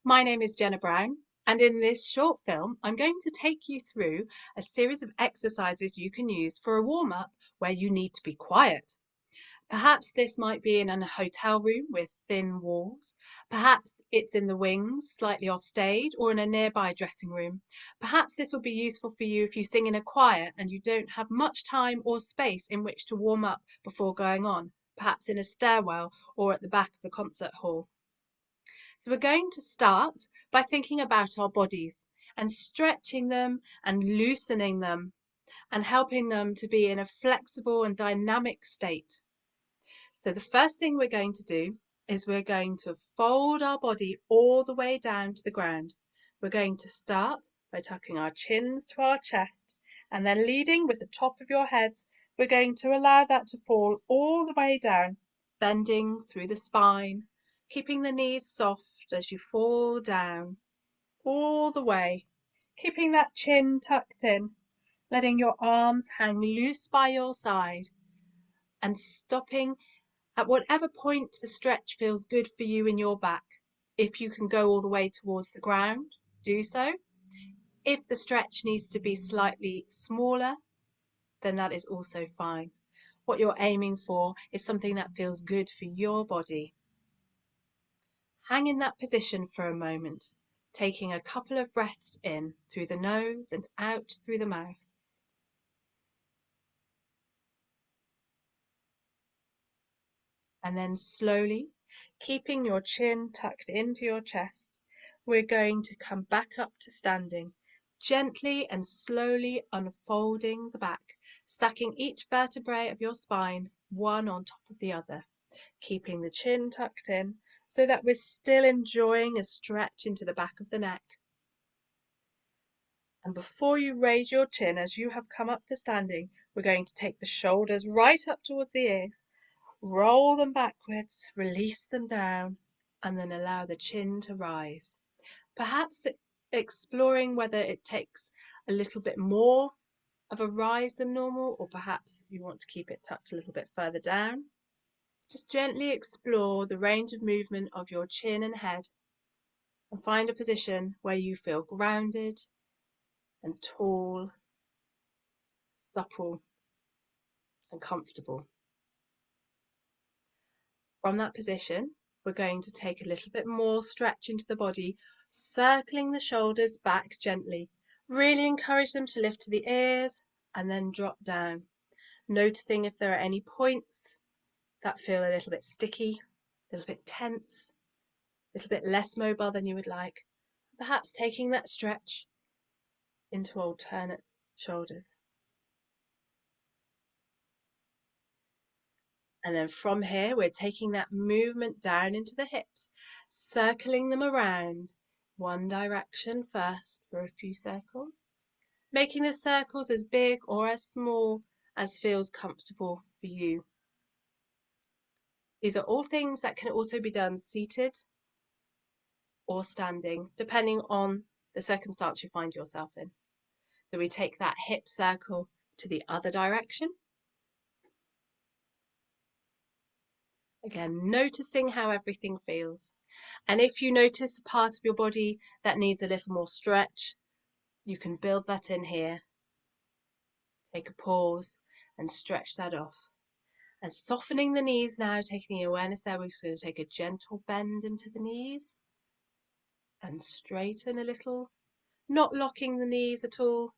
My name is Jenna Brown, and in this short film, I'm going to take you through a series of exercises you can use for a warm-up where you need to be quiet. Perhaps this might be in a hotel room with thin walls. Perhaps it's in the wings, slightly off stage, or in a nearby dressing room. Perhaps this will be useful for you if you sing in a choir and you don't have much time or space in which to warm up before going on, perhaps in a stairwell or at the back of the concert hall. So we're going to start by thinking about our bodies and stretching them and loosening them and helping them to be in a flexible and dynamic state. So the first thing we're going to do is we're going to fold our body all the way down to the ground. We're going to start by tucking our chins to our chest and then leading with the top of your head. We're going to allow that to fall all the way down, bending through the spine, keeping the knees soft as you fall down all the way, keeping that chin tucked in, letting your arms hang loose by your side and stopping at whatever point the stretch feels good for you in your back. If you can go all the way towards the ground, do so. If the stretch needs to be slightly smaller, then that is also fine. What you're aiming for is something that feels good for your body. Hang in that position for a moment, taking a couple of breaths in through the nose and out through the mouth. And then slowly, keeping your chin tucked into your chest, we're going to come back up to standing, gently and slowly unfolding the back, stacking each vertebrae of your spine one on top of the other, keeping the chin tucked in so that we're still enjoying a stretch into the back of the neck. And before you raise your chin as you have come up to standing, we're going to take the shoulders right up towards the ears, roll them backwards, release them down, and then allow the chin to rise. Perhaps exploring whether it takes a little bit more of a rise than normal, or perhaps you want to keep it tucked a little bit further down. Just gently explore the range of movement of your chin and head and find a position where you feel grounded and tall, supple and comfortable. From that position, we're going to take a little bit more stretch into the body, circling the shoulders back gently. Really encourage them to lift to the ears and then drop down, noticing if there are any points that feel a little bit sticky, a little bit tense, a little bit less mobile than you would like. Perhaps taking that stretch into alternate shoulders. And then from here, we're taking that movement down into the hips, circling them around one direction first for a few circles, making the circles as big or as small as feels comfortable for you. These are all things that can also be done seated or standing, depending on the circumstance you find yourself in. So we take that hip circle to the other direction. Again, noticing how everything feels. And if you notice a part of your body that needs a little more stretch, you can build that in here. Take a pause and stretch that off. And softening the knees now, taking the awareness there, we're just going to take a gentle bend into the knees and straighten a little, not locking the knees at all,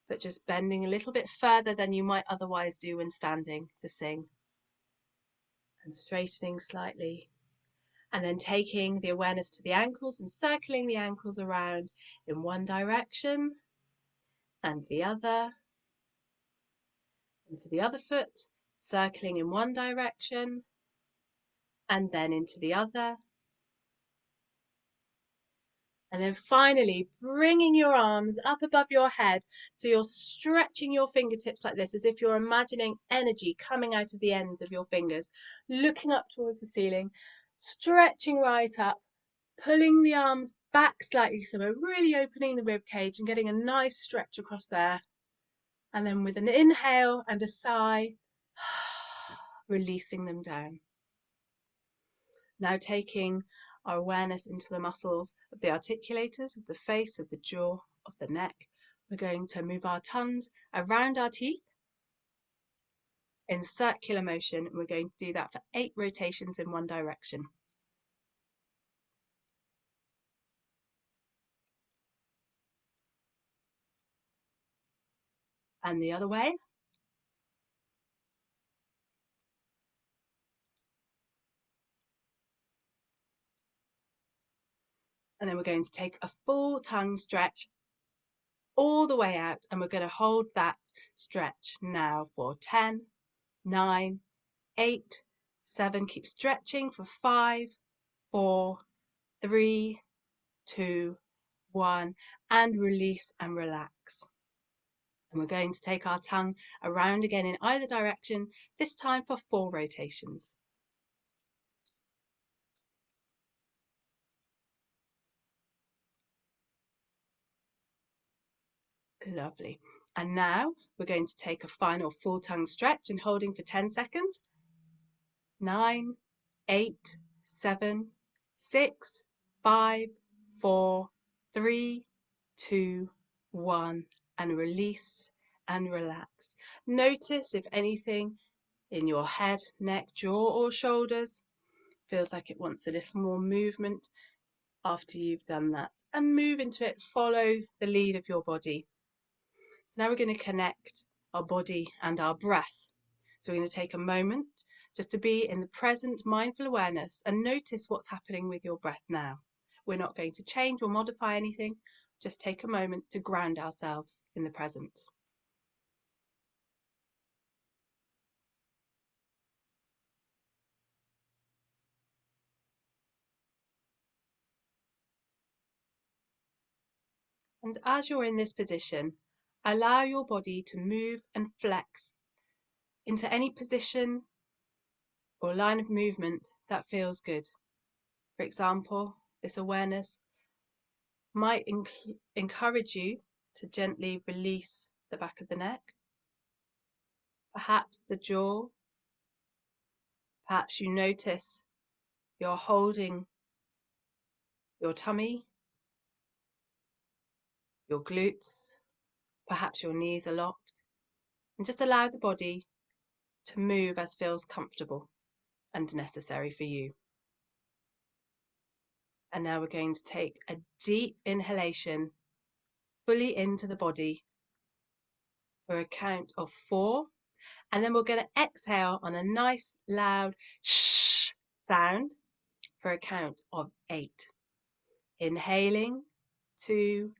but just bending a little bit further than you might otherwise do when standing to sing. And straightening slightly. And then taking the awareness to the ankles and circling the ankles around in one direction and the other. And for the other foot, circling in one direction and then into the other. And then finally, bringing your arms up above your head. So you're stretching your fingertips like this, as if you're imagining energy coming out of the ends of your fingers, looking up towards the ceiling, stretching right up, pulling the arms back slightly. So we're really opening the rib cage and getting a nice stretch across there. And then with an inhale and a sigh, releasing them down. Now taking our awareness into the muscles of the articulators, of the face, of the jaw, of the neck. We're going to move our tongues around our teeth in circular motion. We're going to do that for 8 rotations in one direction. And the other way. And then we're going to take a full tongue stretch all the way out, and we're going to hold that stretch now for 10, 9, 8, 7. Keep stretching for 5, 4, 3, 2, 1, and release and relax. And we're going to take our tongue around again in either direction, this time for 4 rotations. Lovely. And now we're going to take a final full tongue stretch and holding for 10 seconds. 9, 8, 7, 6, 5, 4, 3, 2, 1, and release and relax. Notice if anything in your head, neck, jaw, or shoulders feels like it wants a little more movement after you've done that, and move into it. Follow the lead of your body. So now we're going to connect our body and our breath. So we're going to take a moment just to be in the present mindful awareness and notice what's happening with your breath now. We're not going to change or modify anything, just take a moment to ground ourselves in the present. And as you're in this position, allow your body to move and flex into any position or line of movement that feels good. For example, this awareness might encourage you to gently release the back of the neck, perhaps the jaw. Perhaps you notice you're holding your tummy, your glutes, perhaps your knees are locked, and just allow the body to move as feels comfortable and necessary for you. And now we're going to take a deep inhalation fully into the body for a count of 4. And then we're going to exhale on a nice loud shh sound for a count of 8. Inhaling, 2,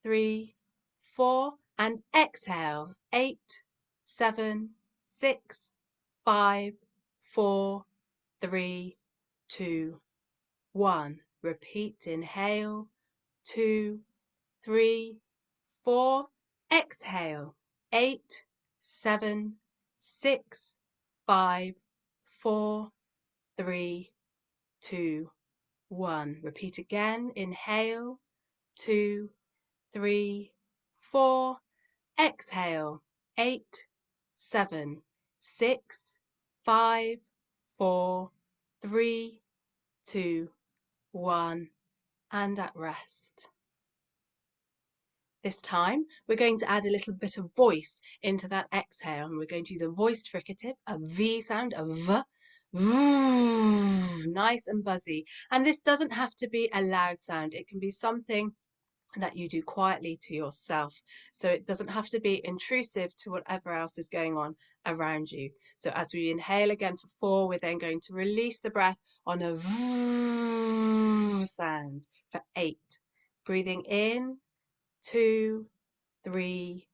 3, 4, and exhale, 8, 7, 6, 5, 4, 3, 2, 1. Repeat, inhale, 2, 3, 4, exhale, 8, 7, 6, 5, 4, 3, 2, 1. Repeat again, inhale, 2, 3, 4, exhale, 8, 7, 6, 5, 4, 3, 2, 1, and at rest. This time, we're going to add a little bit of voice into that exhale, and we're going to use a voiced fricative, a V sound, a V, nice and buzzy. And this doesn't have to be a loud sound. It can be something that you do quietly to yourself. So it doesn't have to be intrusive to whatever else is going on around you. So as we inhale again for 4, we're then going to release the breath on a sound for 8. Breathing in, 2, 3,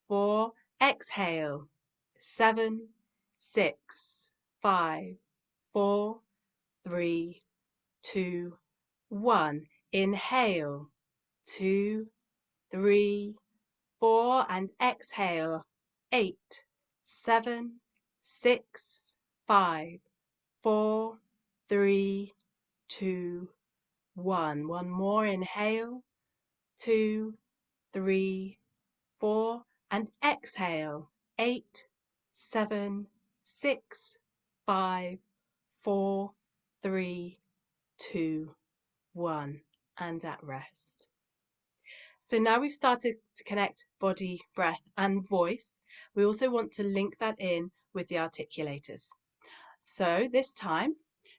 4. Exhale, 7, 6, 5, 4, 3, 2, 1. Inhale, 2, 3, 4, and exhale, 8, 7, 6, 5, 4, 3, 2, 1. One more, inhale, 2, 3, 4, and exhale, 8, 7, 6, 5, 4, 3, 2, 1, and at rest. So now we've started to connect body, breath, and voice. We also want to link that in with the articulators. So this time,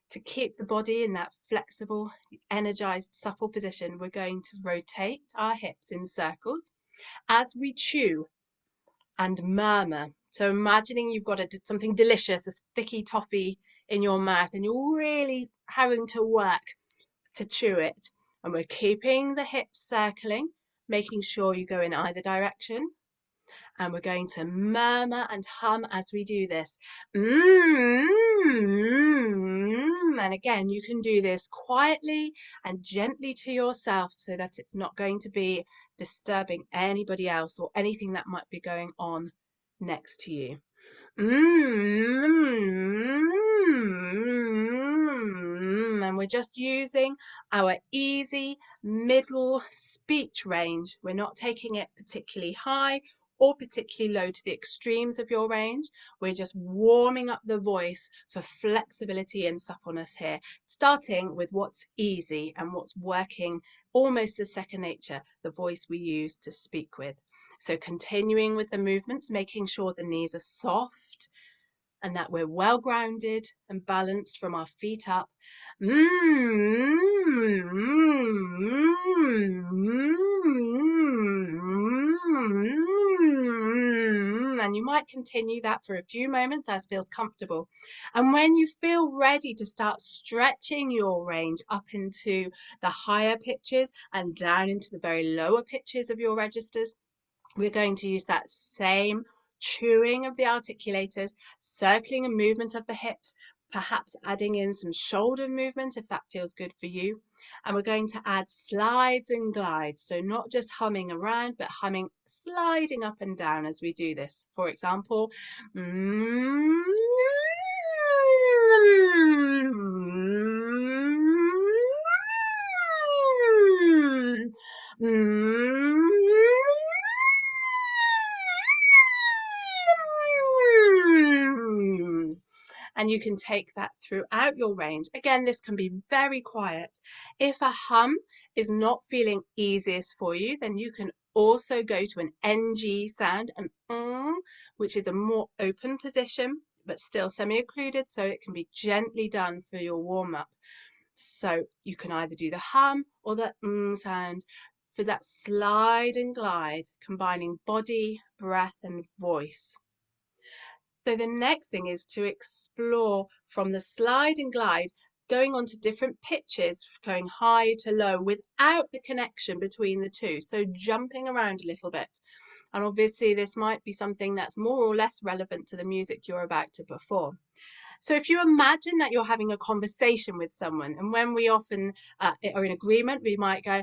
to keep the body in that flexible, energized, supple position, we're going to rotate our hips in circles as we chew and murmur. So imagining you've got something delicious, a sticky toffee in your mouth, and you're really having to work to chew it. And we're keeping the hips circling, making sure you go in either direction. And we're going to murmur and hum as we do this. And again, you can do this quietly and gently to yourself so that it's not going to be disturbing anybody else or anything that might be going on next to you. And we're just using our easy middle speech range. We're not taking it particularly high or particularly low to the extremes of your range. We're just warming up the voice for flexibility and suppleness here, starting with what's easy and what's working almost as second nature, the voice we use to speak with. So continuing with the movements, making sure the knees are soft and that we're well grounded and balanced from our feet up. And you might continue that for a few moments as feels comfortable. And when you feel ready to start stretching your range up into the higher pitches and down into the very lower pitches of your registers, we're going to use that same chewing of the articulators, circling and movement of the hips, perhaps adding in some shoulder movement if that feels good for you. And we're going to add slides and glides. So not just humming around, but humming, sliding up and down as we do this. For example, and you can take that throughout your range. Again, this can be very quiet. If a hum is not feeling easiest for you, then you can also go to an NG sound, an which is a more open position, but still semi-occluded, so it can be gently done for your warm-up. So you can either do the hum or the sound for that slide and glide, combining body, breath, and voice. So the next thing is to explore from the slide and glide, going on to different pitches, going high to low without the connection between the two. So jumping around a little bit. And obviously this might be something that's more or less relevant to the music you're about to perform. So if you imagine that you're having a conversation with someone, and when we often are in agreement, we might go,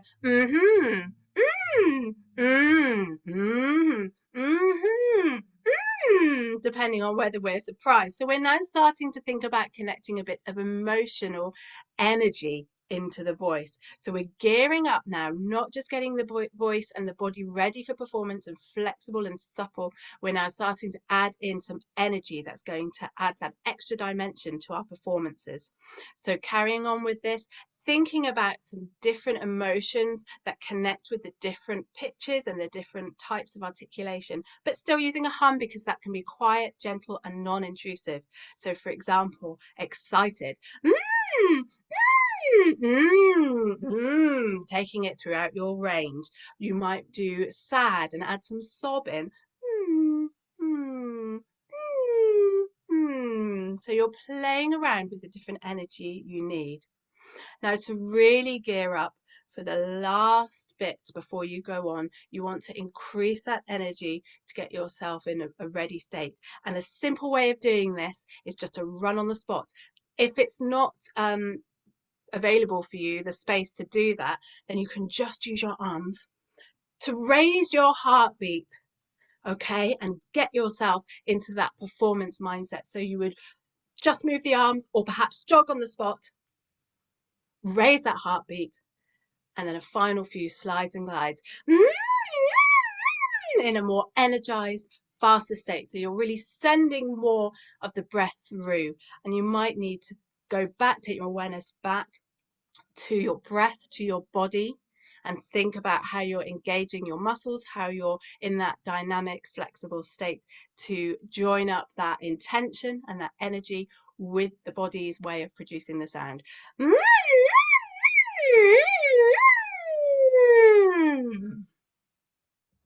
depending on whether we're surprised. So we're now starting to think about connecting a bit of emotional energy into the voice. So we're gearing up now, not just getting the voice and the body ready for performance and flexible and supple. We're now starting to add in some energy that's going to add that extra dimension to our performances. So carrying on with this, thinking about some different emotions that connect with the different pitches and the different types of articulation, but still using a hum because that can be quiet, gentle, and non-intrusive. So for example, excited. Taking it throughout your range. You might do sad and add some sob in. So you're playing around with the different energy you need. Now to really gear up for the last bits before you go on, you want to increase that energy to get yourself in a ready state. And a simple way of doing this is just to run on the spot. If it's not available for you, the space to do that, then you can just use your arms to raise your heartbeat, okay, and get yourself into that performance mindset. So you would just move the arms or perhaps jog on the spot, raise that heartbeat, and then a final few slides and glides in a more energized, faster state. So you're really sending more of the breath through, and you might need to go back, take your awareness back to your breath, to your body, and think about how you're engaging your muscles, how you're in that dynamic, flexible state to join up that intention and that energy with the body's way of producing the sound.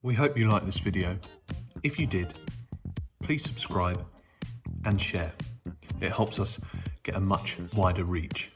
We hope you liked this video. If you did, please subscribe and share. It helps us get a much wider reach.